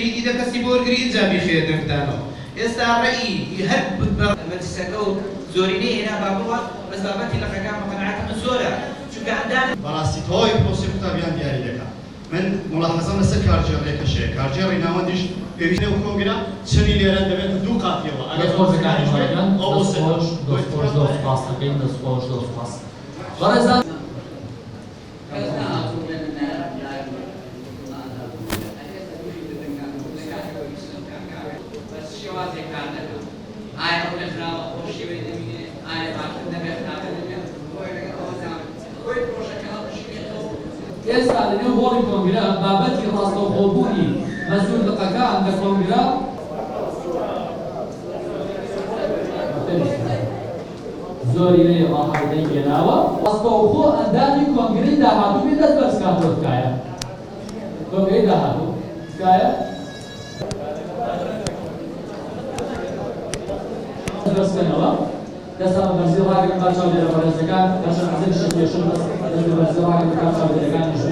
بریتی دە کەسی بۆ وەرگری اینجا بیخێ دەنگتانەوە ئێستا ڕێی هەر مەجلیسەکە و زۆرینەی هێنا بابەوە بەس بابەتی لەقەکان بە قەناعەتم زۆرە چونکە ئەندان بەڕاستی تەواوی پرۆسی قوتابیان دیاری دەکات من ملاحەزەم لەسەر کارجێڕێکەشەیە کارجێڕی ناوەندیش پێویستە و کۆنگرە چنی لێرە دەبێتە دوو قاتیەوە ئەگەر ئێستا لەنێو هۆڵی کۆنگرە بابەتی ڕاستەوخۆبوونی مەسئولەکان لە کۆنگرە زۆری لێ ڕاهەڵدەی گێناوە ڕاستەوخۆ ئەندامی کۆنگرەی داهاتوو بێ دەست بەرزکاتۆ تکایە کۆنگرەی داهاتوو تکایە بەرزکەنەوە دەستا بە بەرزی ڕاگرن با چاودێرە بەڕێزەکان دەشە حەزەری شەکێشن دەست بە بەرزی ڕاگرن با چاودێرەکانیش